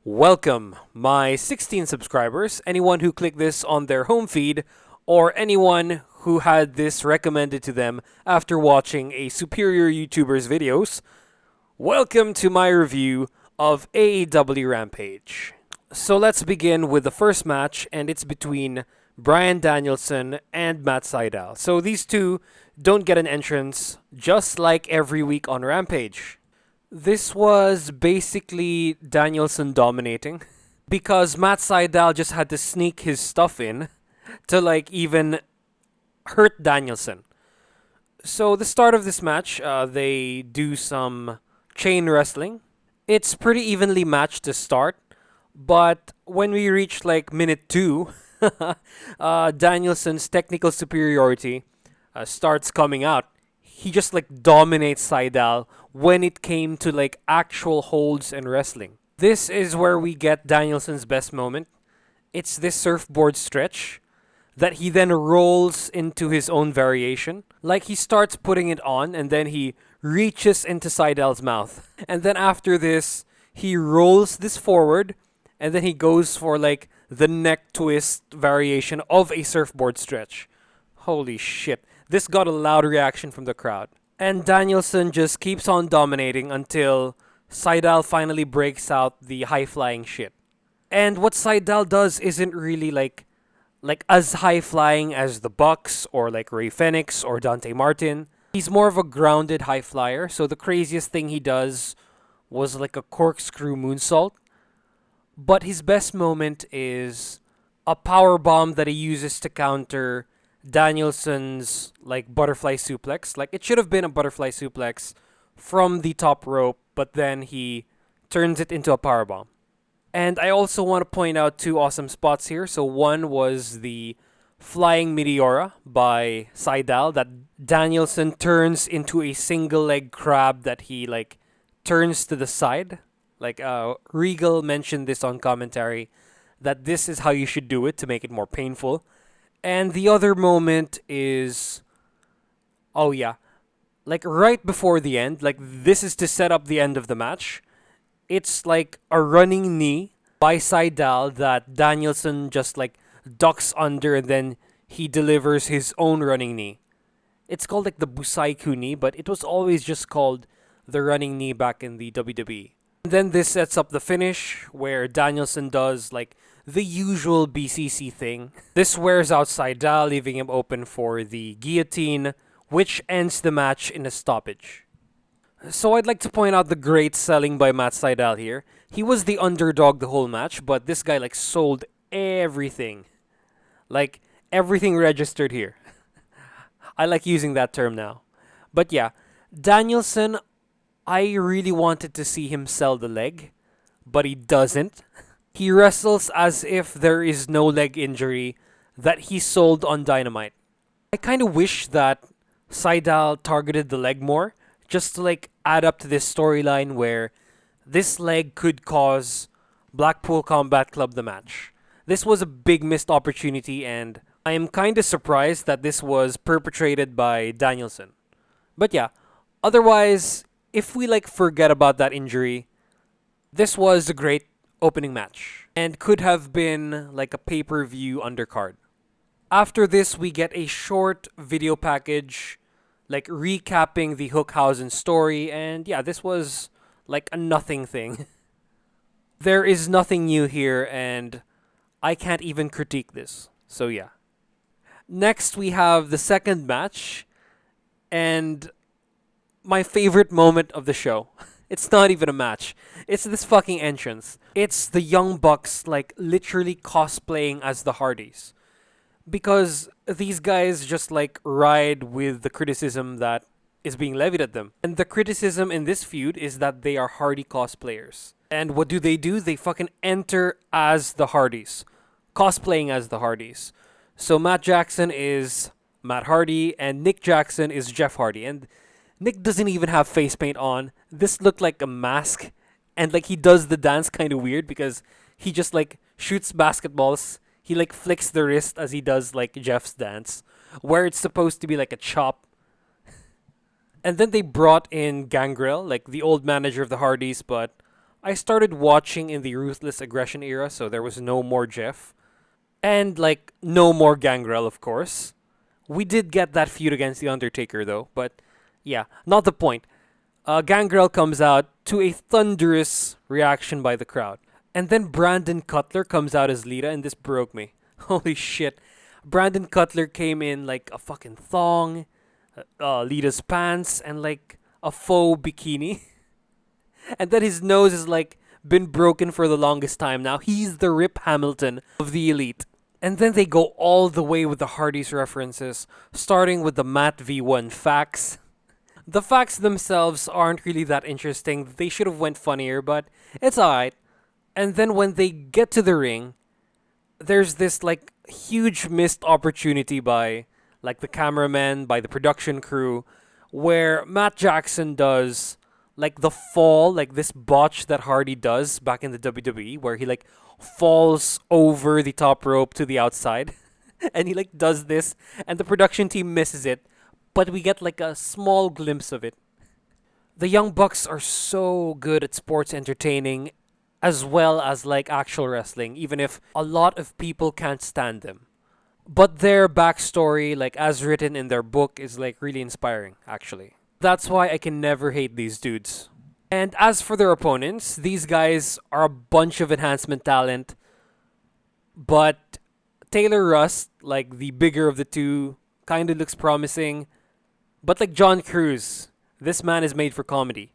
Welcome, my 16 subscribers, anyone who clicked this on their home feed, or anyone who had this recommended to them after watching a superior YouTuber's videos. Welcome to my review of AEW Rampage. So let's begin with the first match, and it's between Bryan Danielson and Matt Sydal. So these two don't get an entrance, just like every week on Rampage. This was basically Danielson dominating because Matt Sydal just had to sneak his stuff in to even hurt Danielson. So the start of this match, they do some chain wrestling. It's pretty evenly matched to start, but when we reach minute 2, Danielson's technical superiority starts coming out. He just dominates Sydal when it came to actual holds and wrestling. This is where we get Danielson's best moment. It's this surfboard stretch that he then rolls into his own variation. He starts putting it on and then he reaches into Sydal's mouth. And then after this, he rolls this forward and then he goes for the neck twist variation of a surfboard stretch. Holy shit. This got a loud reaction from the crowd. And Danielson just keeps on dominating until Sydal finally breaks out the high-flying shit. And what Sydal does isn't really like as high-flying as the Bucks or Ray Fenix or Dante Martin. He's more of a grounded high flyer, so the craziest thing he does was a corkscrew moonsault. But his best moment is a power bomb that he uses to counter Danielson's butterfly suplex. It should have been a butterfly suplex from the top rope, but then he turns it into a powerbomb. And I also want to point out two awesome spots here. So one was the flying meteora by Sydal that Danielson turns into a single leg crab that he turns to the side. Regal mentioned this on commentary that this is how you should do it to make it more painful. And the other moment is, right before the end, this is to set up the end of the match. It's a running knee by Sydal that Danielson just ducks under and then he delivers his own running knee. It's called the Busaiku knee, but it was always just called the running knee back in the WWE. And then this sets up the finish where Danielson does the usual BCC thing. This wears out Sydal, leaving him open for the guillotine, which ends the match in a stoppage. So I'd like to point out the great selling by Matt Sydal here. He was the underdog the whole match, but this guy sold everything. Everything registered here. I like using that term now. But yeah, Danielson, I really wanted to see him sell the leg, but he doesn't. He wrestles as if there is no leg injury that he sold on Dynamite. I kind of wish that Sydal targeted the leg more, just to add up to this storyline where this leg could cause Blackpool Combat Club the match. This was a big missed opportunity, and I am kind of surprised that this was perpetrated by Danielson. But yeah, otherwise, if we forget about that injury, this was a great opening match and could have been a pay-per-view undercard. After this, we get a short video package recapping the Hookhausen story, and yeah, this was a nothing thing. There is nothing new here, and I can't even critique this. So yeah. Next, we have the second match, and my favorite moment of the show. It's not even a match. It's this fucking entrance. It's the Young Bucks literally cosplaying as the Hardys. Because these guys just ride with the criticism that is being levied at them. And the criticism in this feud is that they are Hardy cosplayers. And what do? They fucking enter as the Hardys. Cosplaying as the Hardys. So Matt Jackson is Matt Hardy and Nick Jackson is Jeff Hardy. And Nick doesn't even have face paint on. This looked like a mask. And he does the dance kind of weird because he just shoots basketballs. He flicks the wrist as he does Jeff's dance, where it's supposed to be a chop. And then they brought in Gangrel, the old manager of the Hardys, but I started watching in the Ruthless Aggression era, so there was no more Jeff. And, like, no more Gangrel, of course. We did get that feud against The Undertaker, though, but yeah, not the point. Gangrel comes out to a thunderous reaction by the crowd. And then Brandon Cutler comes out as Lita, and this broke me. Holy shit. Brandon Cutler came in like a fucking thong, Lita's pants, and like a faux bikini. And then his nose is like been broken for the longest time now. He's the Rip Hamilton of the Elite. And then they go all the way with the Hardys references, starting with the Matt V1 facts. The facts themselves aren't really that interesting. They should have went funnier, but it's alright. And then when they get to the ring, there's this like huge missed opportunity by like the cameraman, by the production crew, where Matt Jackson does like the fall, like this botch that Hardy does back in the WWE, where he like falls over the top rope to the outside. And he like does this, and the production team misses it, but we get like a small glimpse of it. The Young Bucks are so good at sports entertaining as well as like actual wrestling, even if a lot of people can't stand them. But their backstory, like as written in their book, is like really inspiring, actually. That's why I can never hate these dudes. And as for their opponents, these guys are a bunch of enhancement talent, but Taylor Rust, like the bigger of the two, kind of looks promising. But like John Cruz, this man is made for comedy.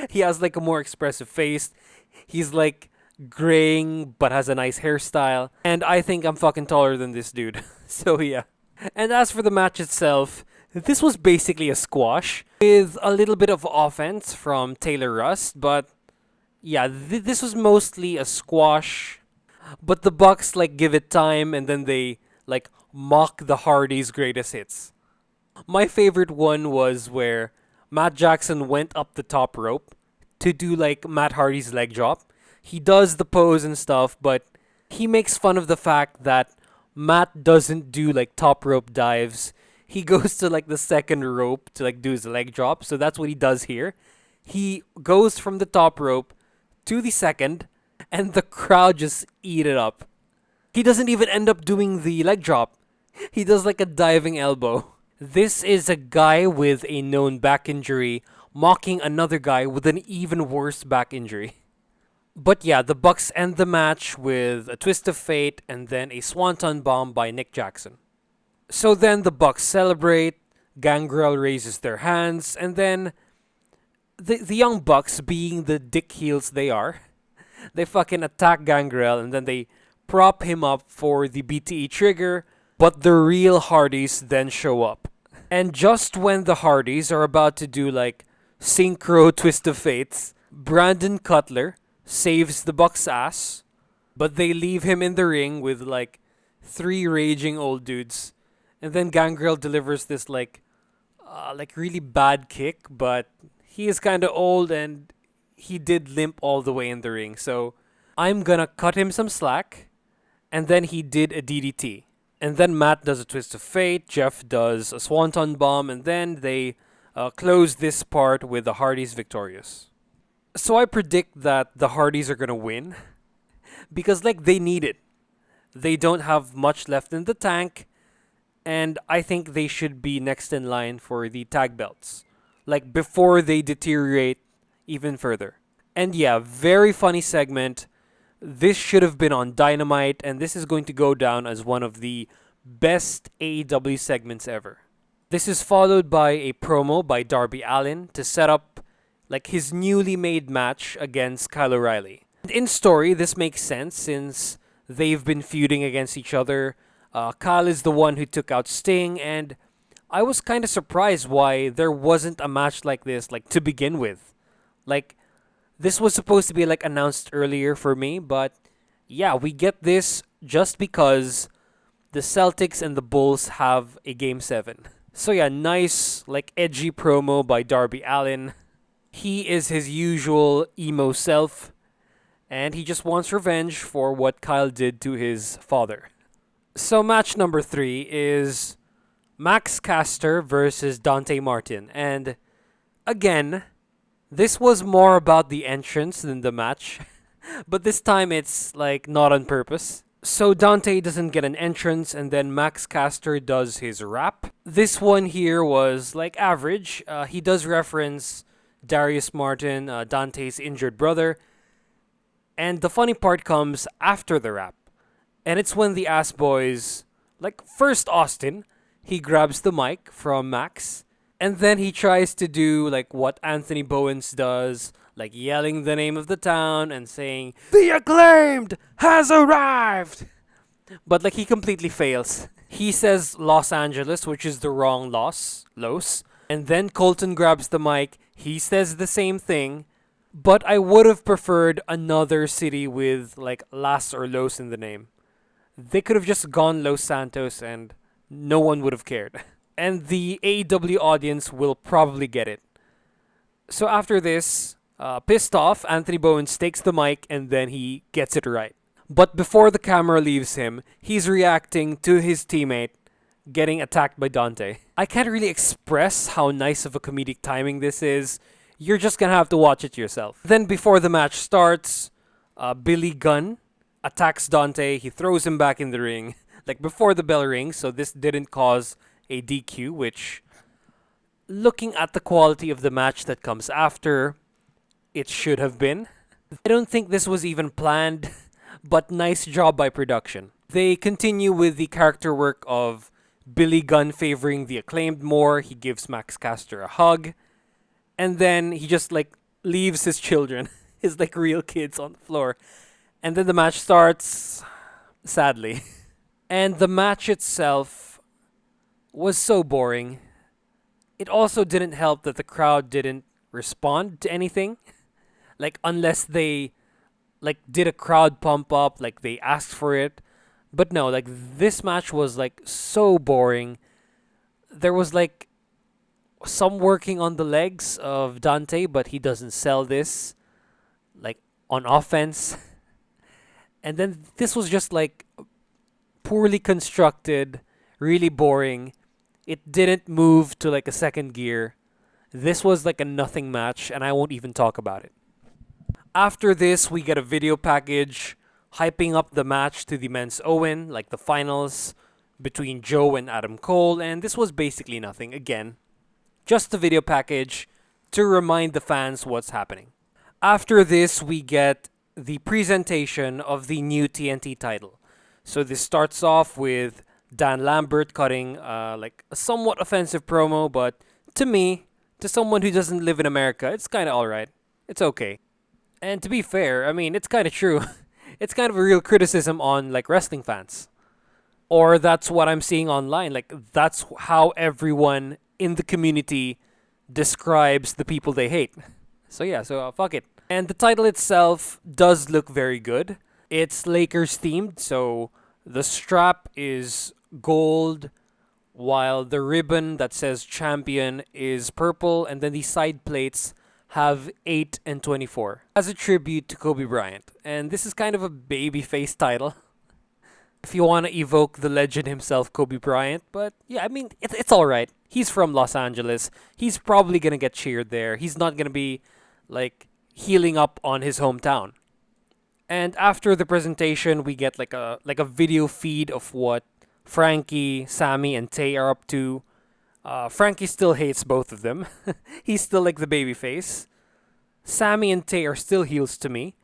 He has like a more expressive face. He's like graying but has a nice hairstyle. And I think I'm fucking taller than this dude. So yeah. And as for the match itself, this was basically a squash with a little bit of offense from Taylor Rust. But yeah, this was mostly a squash. But the Bucks like give it time and then they like mock the Hardys' greatest hits. My favorite one was where Matt Jackson went up the top rope to do like Matt Hardy's leg drop. He does the pose and stuff, but he makes fun of the fact that Matt doesn't do like top rope dives. He goes to like the second rope to like do his leg drop. So that's what he does here. He goes from the top rope to the second, and the crowd just eat it up. He doesn't even end up doing the leg drop. He does like a diving elbow. This is a guy with a known back injury mocking another guy with an even worse back injury. But yeah, the Bucks end the match with a twist of fate and then a swanton bomb by Nick Jackson. So then the Bucks celebrate, Gangrel raises their hands, and then the Young Bucks, being the dick heels they are, they fucking attack Gangrel and then they prop him up for the BTE trigger, but the real Hardys then show up. And just when the Hardys are about to do like synchro twist of fates, Brandon Cutler saves the Bucks' ass, but they leave him in the ring with like three raging old dudes. And then Gangrel delivers this like really bad kick, but he is kind of old and he did limp all the way in the ring. So I'm gonna cut him some slack. And then he did a DDT. And then Matt does a twist of fate, Jeff does a swanton bomb, and then they close this part with the Hardys victorious. So I predict that the Hardys are gonna win because like they need it. They don't have much left in the tank, and I think they should be next in line for the tag belts, like before they deteriorate even further. And yeah, very funny segment. This should have been on Dynamite, and this is going to go down as one of the best AEW segments ever. This is followed by a promo by Darby Allin to set up like his newly made match against Kyle O'Reilly. And in story, this makes sense since they've been feuding against each other. Kyle is the one who took out Sting, and I was kind of surprised why there wasn't a match like this like to begin with. Like, this was supposed to be like announced earlier for me, but yeah, we get this just because the Celtics and the Bulls have a game 7. So yeah, nice like edgy promo by Darby Allin. He is his usual emo self, and he just wants revenge for what Kyle did to his father. So match number 3 is Max Caster versus Dante Martin, and again, This was more about the entrance than the match, but this time it's like not on purpose. So Dante doesn't get an entrance, and then Max Caster does his rap. This one here was like average. He does reference Darius Martin, Dante's injured brother, and the funny part comes after the rap. And it's when the Ass Boys, like first Austin, he grabs the mic from Max, and then he tries to do like what Anthony Bowens does, like yelling the name of the town and saying, "The acclaimed has arrived!" But like he completely fails. He says Los Angeles, which is the wrong Los. And then Colton grabs the mic, he says the same thing, but I would have preferred another city with like Las or Los in the name. They could have just gone Los Santos and no one would have cared. And the AEW audience will probably get it. So after this, pissed off, Anthony Bowens takes the mic and then he gets it right. But before the camera leaves him, he's reacting to his teammate getting attacked by Dante. I can't really express how nice of a comedic timing this is. You're just gonna have to watch it yourself. Then before the match starts, Billy Gunn attacks Dante. He throws him back in the ring, like before the bell rings, so this didn't cause a DQ, which, looking at the quality of the match that comes after, it should have been. I don't think this was even planned, but nice job by production. They continue with the character work of Billy Gunn favoring the acclaimed more. He gives Max Caster a hug, and then he just like leaves his children, his like real kids on the floor. And then the match starts, sadly. And the match itself was so boring. It also didn't help that the crowd didn't respond to anything. Like unless they like did a crowd pump up, like they asked for it. But no, like this match was like so boring. There was like some working on the legs of Dante, but he doesn't sell this like on offense. And then this was just like poorly constructed, really boring. It didn't move to like a second gear. This was like a nothing match, and I won't even talk about it. After this, we get a video package hyping up the match to the men's Owen, like the finals between Joe and Adam Cole, and this was basically nothing. Again, just a video package to remind the fans what's happening. After this, we get the presentation of the new TNT title. So this starts off with Dan Lambert cutting like a somewhat offensive promo, but to me, to someone who doesn't live in America, it's kind of alright. It's okay. And to be fair, I mean, it's kind of true. It's kind of a real criticism on like wrestling fans. Or that's what I'm seeing online. Like that's how everyone in the community describes the people they hate. So yeah, fuck it. And the title itself does look very good. It's Lakers themed, so the strap is gold, while the ribbon that says champion is purple, and then the side plates have 8 and 24 as a tribute to Kobe Bryant. And this is kind of a babyface title if you want to evoke the legend himself, Kobe Bryant. But yeah, I mean, it's all right. He's from Los Angeles. He's probably going to get cheered there. He's not going to be like healing up on his hometown. And after the presentation, we get like a video feed of what Frankie, Sammy, and Tay are up to. Frankie still hates both of them. He's still like the babyface. Sammy and Tay are still heels to me,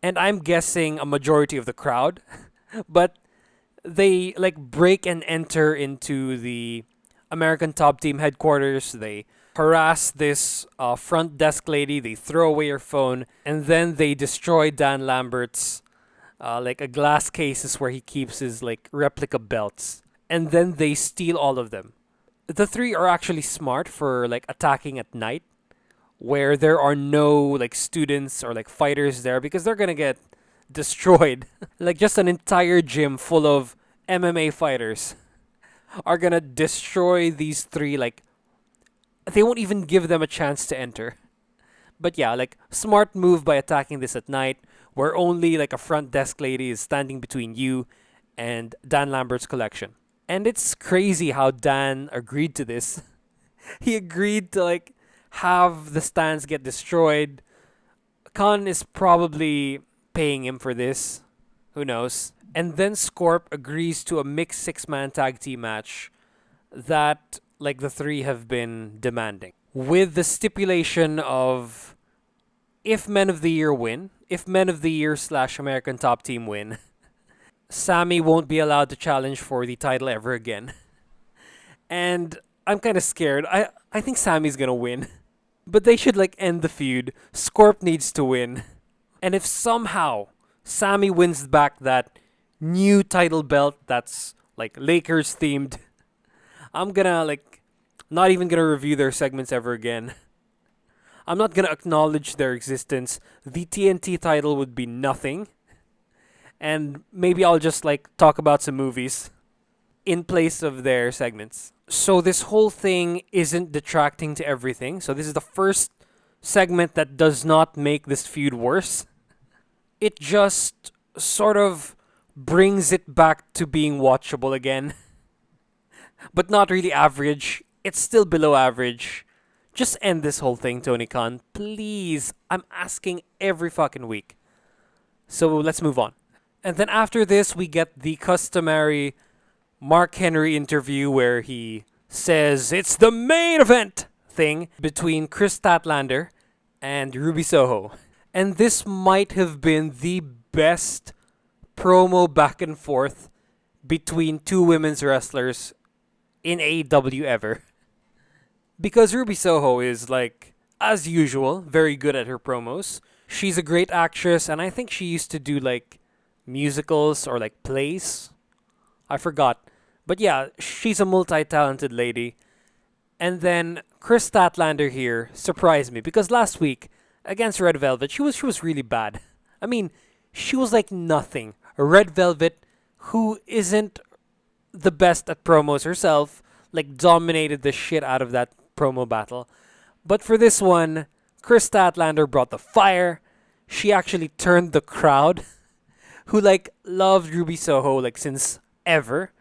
and I'm guessing a majority of the crowd. But they like break and enter into the American Top Team headquarters. They harass this front desk lady. They throw away her phone, and then they destroy Dan Lambert's like a glass cases where he keeps his like replica belts, and then they steal all of them. The three are actually smart for like attacking at night, where there are no like students or like fighters there because they're gonna get destroyed. Like just an entire gym full of MMA fighters are gonna destroy these three. Like they won't even give them a chance to enter. But yeah, like smart move by attacking this at night, where only like a front desk lady is standing between you and Dan Lambert's collection. And it's crazy how Dan agreed to this. He agreed to like have the stands get destroyed. Khan is probably paying him for this. Who knows? And then Scorp agrees to a mixed six-man tag team match that like the three have been demanding. With the stipulation of if Men of the Year win, if Men of the Year / American Top Team win, Sammy won't be allowed to challenge for the title ever again. And I'm kind of scared. I think Sammy's gonna win. But they should like end the feud. Scorp needs to win. And if somehow Sammy wins back that new title belt that's like Lakers themed, I'm gonna like not even gonna review their segments ever again. I'm not gonna acknowledge their existence. The TNT title would be nothing. And maybe I'll just like talk about some movies in place of their segments. So this whole thing isn't detracting to everything. So this is the first segment that does not make this feud worse. It just sort of brings it back to being watchable again. But not really average. It's still below average. Just end this whole thing, Tony Khan. Please. I'm asking every fucking week. So let's move on. And then after this, we get the customary Mark Henry interview where he says it's the main event thing between Kris Statlander and Ruby Soho. And this might have been the best promo back and forth between two women's wrestlers in AEW ever. Because Ruby Soho is, like, as usual, very good at her promos. She's a great actress, and I think she used to do, like, musicals or, like, plays. I forgot. But yeah, she's a multi-talented lady. And then Kris Statlander here surprised me because last week against Red Velvet, she was really bad. I mean, she was like nothing. Red Velvet, who isn't the best at promos herself, like dominated the shit out of that promo battle. But for this one, Kris Statlander brought the fire. She actually turned the crowd, who like loved Ruby Soho like since ever.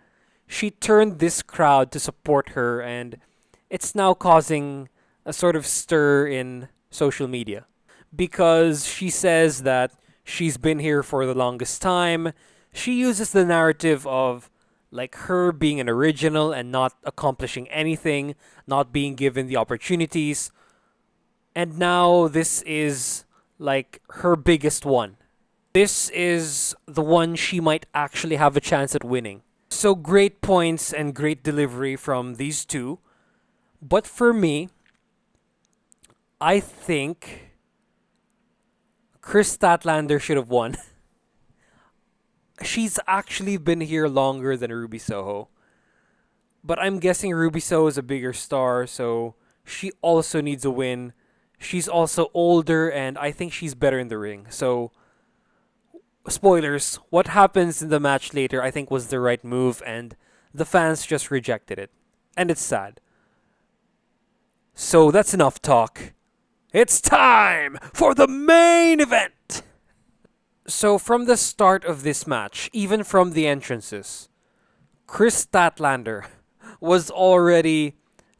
She turned this crowd to support her, and it's now causing a sort of stir in social media because she says that she's been here for the longest time. She uses the narrative of like her being an original and not accomplishing anything, not being given the opportunities. And now this is like her biggest one. This is the one she might actually have a chance at winning. So great points and great delivery from these two. But for me, I think Kris Statlander should have won. She's actually been here longer than Ruby Soho. But I'm guessing Ruby Soho is a bigger star, so she also needs a win. She's also older, and I think she's better in the ring. So spoilers, what happens in the match later I think was the right move, and the fans just rejected it. And it's sad. So that's enough talk. It's time for the main event! So from the start of this match, even from the entrances, Kris Statlander was already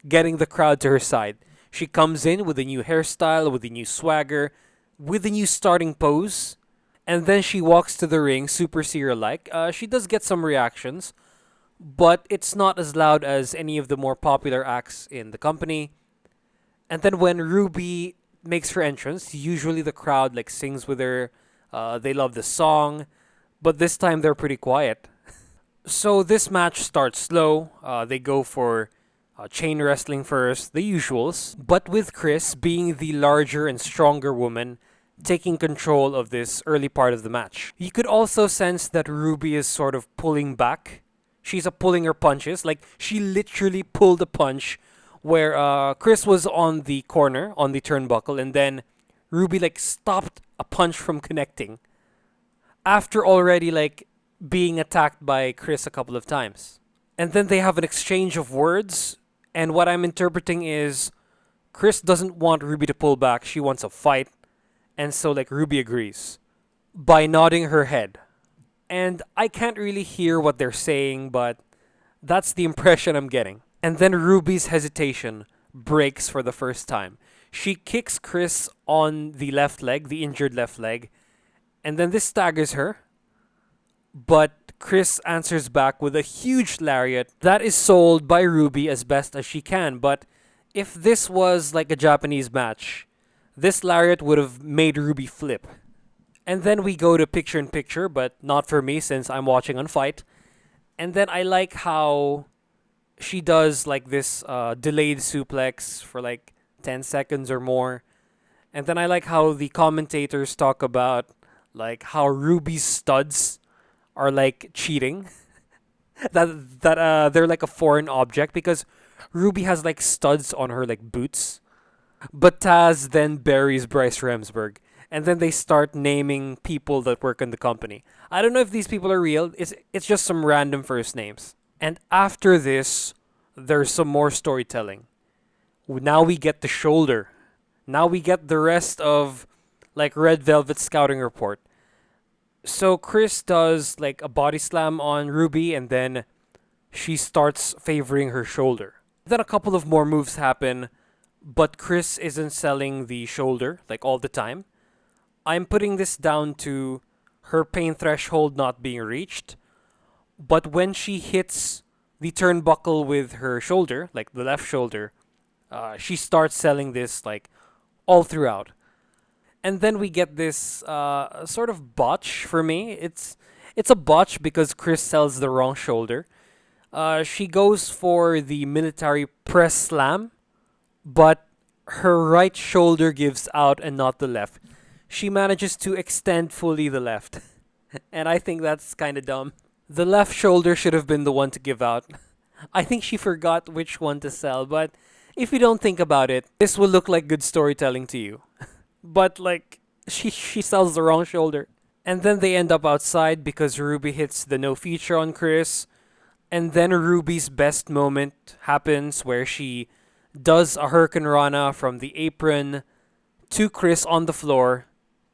getting the crowd to her side. She comes in with a new hairstyle, with a new swagger, with a new starting pose. And then she walks to the ring, Super Seer-like. She does get some reactions, but it's not as loud as any of the more popular acts in the company. And then when Ruby makes her entrance, usually the crowd like sings with her. They love the song, but this time they're pretty quiet. So this match starts slow. They go for chain wrestling first, the usuals. But with Kris being the larger and stronger woman, taking control of this early part of the match. You could also sense that Ruby is sort of pulling back. She's pulling her punches. Like, she literally pulled a punch where Kris was on the corner, on the turnbuckle, and then Ruby, like, stopped a punch from connecting after already, like, being attacked by Kris a couple of times. And then they have an exchange of words, and what I'm interpreting is Kris doesn't want Ruby to pull back. She wants a fight. And so, like, Ruby agrees by nodding her head. And I can't really hear what they're saying, but that's the impression I'm getting. And then Ruby's hesitation breaks for the first time. She kicks Kris on the left leg, the injured left leg, and then this staggers her. But Kris answers back with a huge lariat that is sold by Ruby as best as she can. But if this was like a Japanese match, this lariat would have made Ruby flip. And then we go to picture in picture, but not for me since I'm watching on Fight. And then I like how she does like this delayed suplex for like 10 seconds or more. And then I like how the commentators talk about like how Ruby's studs are like cheating. They're like a foreign object because Ruby has like studs on her like boots. But Taz then buries Bryce Remsburg. And then they start naming people that work in the company. I don't know if these people are real. It's just some random first names. And after this, there's some more storytelling. Now we get the shoulder. Now we get the rest of like Red Velvet scouting report. So Kris does like a body slam on Ruby and then she starts favoring her shoulder. Then a couple of more moves happen, but Kris isn't selling the shoulder like all the time. I'm putting this down to her pain threshold not being reached. But when she hits the turnbuckle with her shoulder, like the left shoulder, she starts selling this like all throughout. And then we get this sort of botch for me. It's a botch because Kris sells the wrong shoulder. She goes for the military press slam, but her right shoulder gives out and not the left. She manages to extend fully the left. And I think that's kind of dumb. The left shoulder should have been the one to give out. I think she forgot which one to sell, but if you don't think about it, this will look like good storytelling to you. But like she sells the wrong shoulder. And then they end up outside because Ruby hits the no feature on Kris. And then Ruby's best moment happens where she does a Hurricane Rana from the apron to Kris on the floor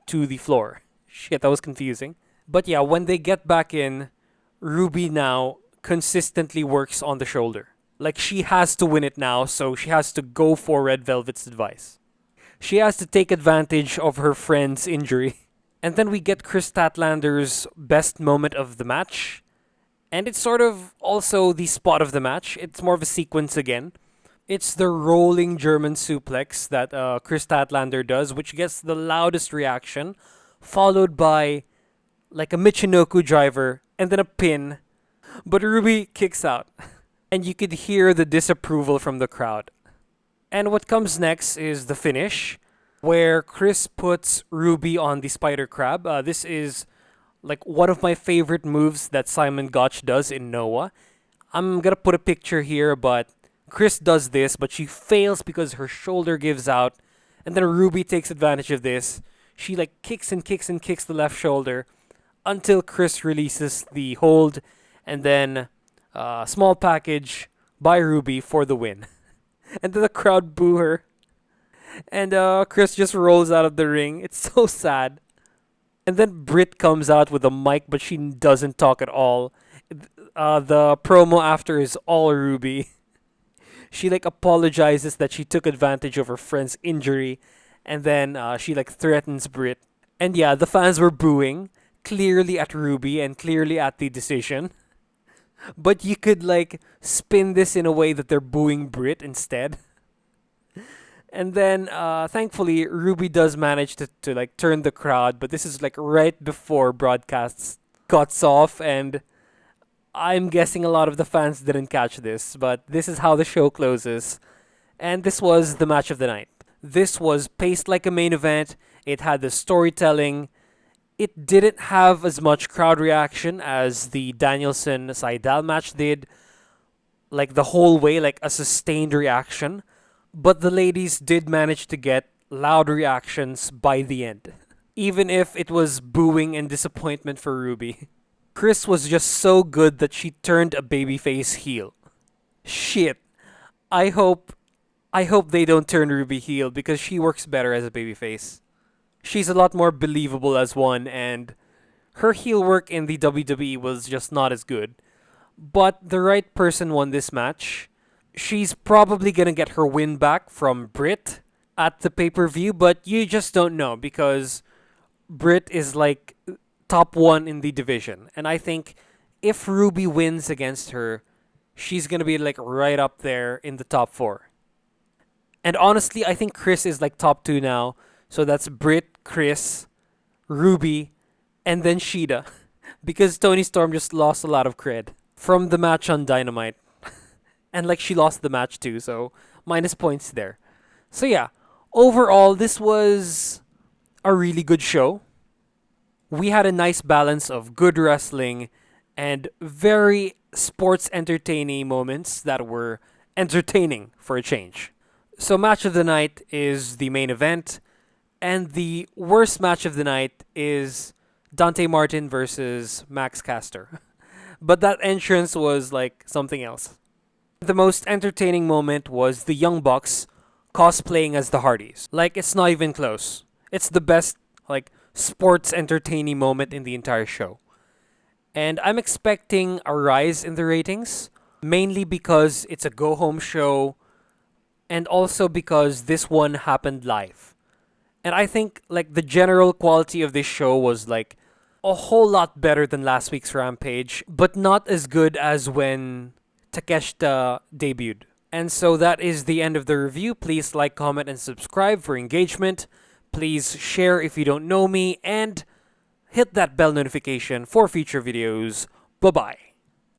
to the floor. Shit, that was confusing. But yeah, when they get back in, Ruby now consistently works on the shoulder. Like she has to win it now, so she has to go for Red Velvet's advice. She has to take advantage of her friend's injury. And then we get Kris Statlander's best moment of the match. And it's sort of also the spot of the match. It's more of a sequence again. It's the rolling German suplex that Kris Statlander does, which gets the loudest reaction, followed by like a Michinoku driver and then a pin. But Ruby kicks out. And you could hear the disapproval from the crowd. And what comes next is the finish, where Kris puts Ruby on the spider crab. This is like one of my favorite moves that Simon Gotch does in Noah. I'm gonna put a picture here, but Kris does this, but she fails because her shoulder gives out. And then Ruby takes advantage of this. She like kicks and kicks and kicks the left shoulder until Kris releases the hold, and then small package by Ruby for the win. And then the crowd boo her. And Kris just rolls out of the ring. It's so sad. And then Britt comes out with a mic, but she doesn't talk at all. The promo after is all Ruby. She like apologizes that she took advantage of her friend's injury. And then she like threatens Britt. And yeah, the fans were booing. Clearly at Ruby and clearly at the decision. But you could like spin this in a way that they're booing Britt instead. And then thankfully Ruby does manage to like turn the crowd, but this is like right before broadcasts cuts off, and I'm guessing a lot of the fans didn't catch this, but this is how the show closes. And this was the match of the night. This was paced like a main event. It had the storytelling. It didn't have as much crowd reaction as the Danielson-Seidel match did. Like the whole way, like a sustained reaction. But the ladies did manage to get loud reactions by the end. Even if it was booing and disappointment for Ruby. Kris was just so good that she turned a babyface heel. Shit. I hope they don't turn Ruby heel because she works better as a babyface. She's a lot more believable as one, and her heel work in the WWE was just not as good. But the right person won this match. She's probably gonna get her win back from Britt, at the pay-per-view, but you just don't know because Britt is like top one in the division. And I think if Ruby wins against her, she's gonna be like right up there in the top four. And honestly, I think Kris is like top two now. So that's Britt, Kris, Ruby, and then Sheeta. Because Tony Storm just lost a lot of cred from the match on Dynamite. And like she lost the match too, so minus points there. So yeah, overall, this was a really good show. We had a nice balance of good wrestling and very sports entertaining moments that were entertaining for a change. So, match of the night is the main event, and the worst match of the night is Dante Martin versus Max Caster. But that entrance was like something else. The most entertaining moment was the Young Bucks cosplaying as the Hardys. Like, it's not even close. It's the best, like, sports entertaining moment in the entire show. And I'm expecting a rise in the ratings, mainly because it's a go home show, and also because this one happened live. And I think, like, the general quality of this show was, like, a whole lot better than last week's Rampage, but not as good as when Takeshita debuted. And so that is the end of the review. Please like, comment, and subscribe for engagement. Please share if you don't know me, and hit that bell notification for future videos. Bye-bye.